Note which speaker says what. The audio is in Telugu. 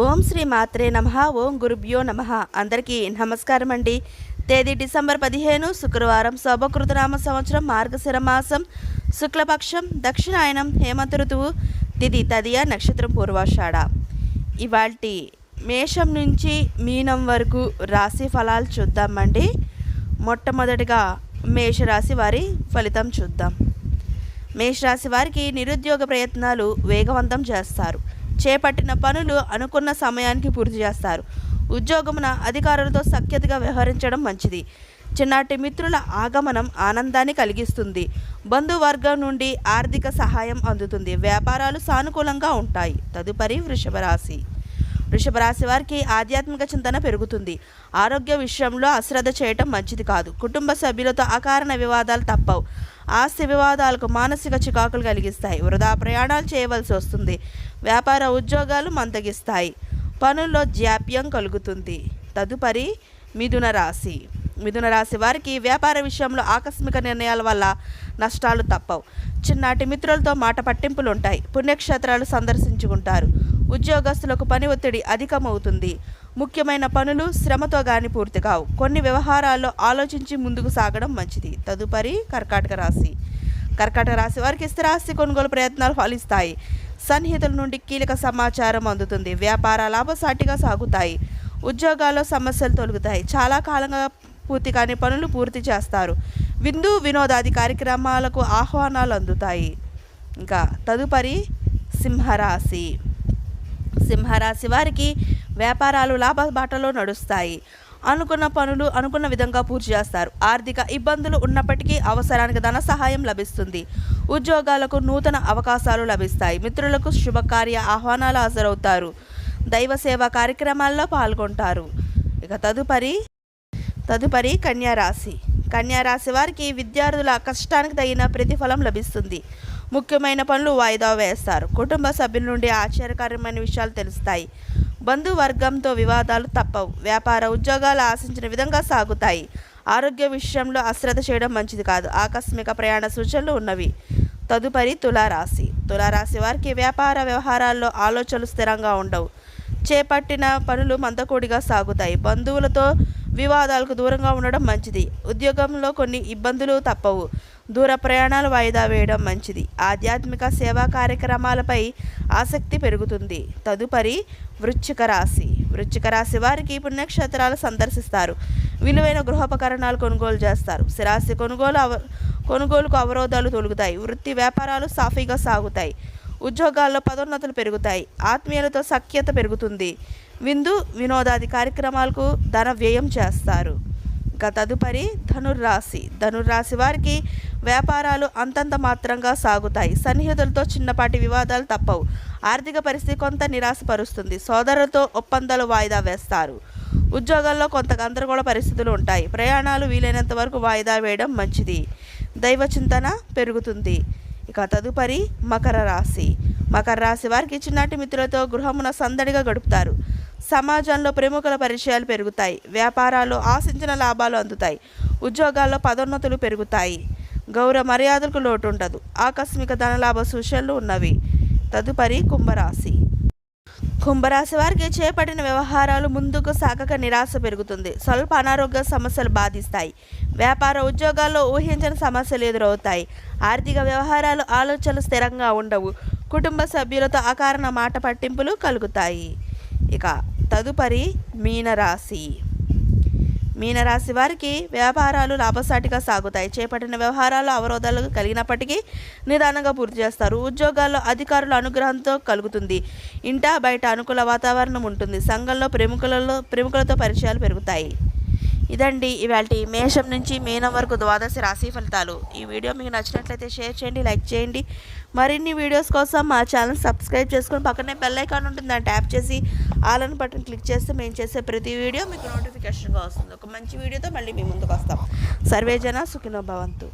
Speaker 1: ఓం శ్రీ మాత్రే నమః. ఓం గురుభ్యో నమః. అందరికీ నమస్కారం అండి. తేదీ డిసెంబర్ 15 శుక్రవారం, శోభకృతనామ సంవత్సరం, మార్గశిర మాసం, శుక్లపక్షం, దక్షిణాయనం, హేమంత ఋతువు, తిథి తదియ, నక్షత్రం పూర్వాషాఢ. ఇవాల్టి మేషం నుంచి మీనం వరకు రాశి ఫలాలు చూద్దామండి. మొట్టమొదటిగా మేషరాశి వారి ఫలితం చూద్దాం. మేషరాశి వారికి నిరుద్యోగ ప్రయత్నాలు వేగవంతం చేస్తారు. చేపట్టిన పనులు అనుకున్న సమయానికి పూర్తి చేస్తారు. ఉద్యోగమున అధికారులతో సఖ్యతగా వ్యవహరించడం మంచిది. చిన్నటి మిత్రుల ఆగమనం ఆనందాన్ని కలిగిస్తుంది. బంధువర్గం నుండి ఆర్థిక సహాయం అందుతుంది. వ్యాపారాలు సానుకూలంగా ఉంటాయి. తదుపరి వృషభ రాశి. వృషభ రాశి వారికి ఆధ్యాత్మిక చింతన పెరుగుతుంది. ఆరోగ్య విషయంలో అశ్రద్ధ చేయటం మంచిది కాదు. కుటుంబ సభ్యులతో అకారణ వివాదాలు తప్పవు. ఆస్తి వివాదాలకు మానసిక చికాకులు కలిగిస్తాయి. వృధా ప్రయాణాలు చేయవలసి వస్తుంది. వ్యాపార ఉద్యోగాలు మందగిస్తాయి. పనుల్లో జాప్యం కలుగుతుంది. తదుపరి మిథున రాశి. మిథున రాశి వారికి వ్యాపార విషయంలో ఆకస్మిక నిర్ణయాల వల్ల నష్టాలు తప్పవు. చిన్నటి మిత్రులతో మాట పట్టింపులు ఉంటాయి. పుణ్యక్షేత్రాలు సందర్శించుకుంటారు. ఉద్యోగస్తులకు పని ఒత్తిడి అధికమవుతుంది. ముఖ్యమైన పనులు శ్రమతో గాని పూర్తి కావు. కొన్ని వ్యవహారాల్లో ఆలోచించి ముందుకు సాగడం మంచిది. తదుపరి కర్కాటక రాశి. కర్కాటక రాశి వారికి స్థిరాస్తి కొనుగోలు ప్రయత్నాలు ఫలిస్తాయి. సన్నిహితుల నుండి కీలక సమాచారం అందుతుంది. వ్యాపార లాభసాటిగా సాగుతాయి. ఉద్యోగాల్లో సమస్యలు తొలగుతాయి. చాలా కాలంగా పూర్తి కాని పనులు పూర్తి చేస్తారు. విందు వినోదాది కార్యక్రమాలకు ఆహ్వానాలు అందుతాయి. ఇంకా తదుపరి సింహరాశి. సింహరాశి వారికి వ్యాపారాలు లాభబాటలో నడుస్తాయి. అనుకున్న పనులు అనుకున్న విధంగా పూర్తి చేస్తారు. ఆర్థిక ఇబ్బందులు ఉన్నప్పటికీ అవసరానికి ధన సహాయం లభిస్తుంది. ఉద్యోగాలకు నూతన అవకాశాలు లభిస్తాయి. మిత్రులకు శుభకార్య ఆహ్వానాలు హాజరవుతారు. దైవ సేవా కార్యక్రమాల్లో పాల్గొంటారు. ఇక తదుపరి కన్యారాశి. కన్యారాశి వారికి విద్యార్థుల కష్టానికి తగిన ప్రతిఫలం లభిస్తుంది. ముఖ్యమైన పనులు వాయిదా వేస్తారు. కుటుంబ సభ్యుల నుండి ఆశ్చర్యకరమైన విషయాలు తెలుస్తాయి. బంధువర్గంతో వివాదాలు తప్పవు. వ్యాపార ఉద్యోగాలు ఆశించిన విధంగా సాగుతాయి. ఆరోగ్య విషయంలో అశ్రద్ధ చేయడం మంచిది కాదు. ఆకస్మిక ప్రయాణ సూచనలు ఉన్నవి. తదుపరి తులారాశి. తులారాశి వారికి వ్యాపార వ్యవహారాల్లో ఆలోచనలు స్థిరంగా ఉండవు. చేపట్టిన పనులు మందకోడిగా సాగుతాయి. బంధువులతో వివాదాలకు దూరంగా ఉండడం మంచిది. ఉద్యోగంలో కొన్ని ఇబ్బందులు తప్పవు. దూర ప్రయాణాలు వాయిదా వేయడం మంచిది. ఆధ్యాత్మిక సేవా కార్యక్రమాలపై ఆసక్తి పెరుగుతుంది. తదుపరి వృశ్చిక రాశి. వృశ్చిక రాశి వారికి పుణ్యక్షేత్రాలు సందర్శిస్తారు. విలువైన గృహోపకరణాలు కొనుగోలు చేస్తారు. స్థిరాస్తి కొనుగోలుకు అవరోధాలు తొలగుతాయి. వృత్తి వ్యాపారాలు సాఫీగా సాగుతాయి. ఉద్యోగాల్లో పదోన్నతులు పెరుగుతాయి. ఆత్మీయులతో సఖ్యత పెరుగుతుంది. విందు వినోదాది కార్యక్రమాలకు ధన వ్యయం చేస్తారు. ఇక తదుపరి ధనుర్రాశి. ధనుర్రాశి వారికి వ్యాపారాలు అంతంత మాత్రంగా సాగుతాయి. సన్నిహితులతో చిన్నపాటి వివాదాలు తప్పవు. ఆర్థిక పరిస్థితి కొంత నిరాశపరుస్తుంది. సోదరులతో ఒప్పందాలు వాయిదా వేస్తారు. ఉద్యోగాల్లో కొంత గందరగోళ పరిస్థితులు ఉంటాయి. ప్రయాణాలు వీలైనంత వరకు వాయిదా వేయడం మంచిది. దైవ చింతన పెరుగుతుంది. ఇక తదుపరి మకర రాశి. మకర రాశి వారికి చిన్నటి మిత్రులతో గృహమున సందడిగా గడుపుతారు. సమాజంలో ప్రముఖుల పరిచయాలు పెరుగుతాయి. వ్యాపారాల్లో ఆశించిన లాభాలు అందుతాయి. ఉద్యోగాల్లో పదోన్నతులు పెరుగుతాయి. గౌరవ మర్యాదలకు లోటు ఉండదు. ఆకస్మిక ధనలాభ సూచనలు ఉన్నవి. తదుపరి కుంభరాశి. కుంభరాశి వారికి చేపట్టిన వ్యవహారాలు ముందుకు సాగక నిరాశ పెరుగుతుంది. స్వల్ప అనారోగ్య సమస్యలు బాధిస్తాయి. వ్యాపార ఉద్యోగాల్లో ఊహించని సమస్యలు ఎదురవుతాయి. ఆర్థిక వ్యవహారాలు ఆలోచనలు స్థిరంగా ఉండవు. కుటుంబ సభ్యులతో అకారణ మాట పట్టింపులు కలుగుతాయి. ఇక తదుపరి మీనరాశి. మీనరాశి వారికి వ్యాపారాలు లాభసాటిగా సాగుతాయి. చేపట్టిన వ్యవహారాలు అవరోధాలు కలిగినప్పటికీ నిదానంగా పూర్తి చేస్తారు. ఉద్యోగాల్లో అధికారుల అనుగ్రహంతో కలుగుతుంది. ఇంటా బయట అనుకూల వాతావరణం ఉంటుంది. సంఘంలో ప్రముఖులతో పరిచయాలు పెరుగుతాయి. ఇదండి ఇవాల్టి మేషం నుంచి మీనం వరకు ద్వాదశ రాశి ఫలితాలు. ఈ వీడియో మీకు నచ్చినట్లయితే షేర్ చేయండి, లైక్ చేయండి. మరిన్ని వీడియోస్ కోసం మా ఛానల్ సబ్స్క్రైబ్ చేసుకొని పక్కనే బెల్ ఐకాన్ ఉంటుంది. దాన్ని ట్యాప్ చేసి ఆల్ అని బటన్ క్లిక్ చేస్తే మేము చేసే ప్రతి వీడియో మీకు నోటిఫికేషన్గా వస్తుంది. ఒక మంచి వీడియోతో మళ్ళీ మీ ముందుకు వస్తాం. సర్వేజన సుఖినో భవంతు.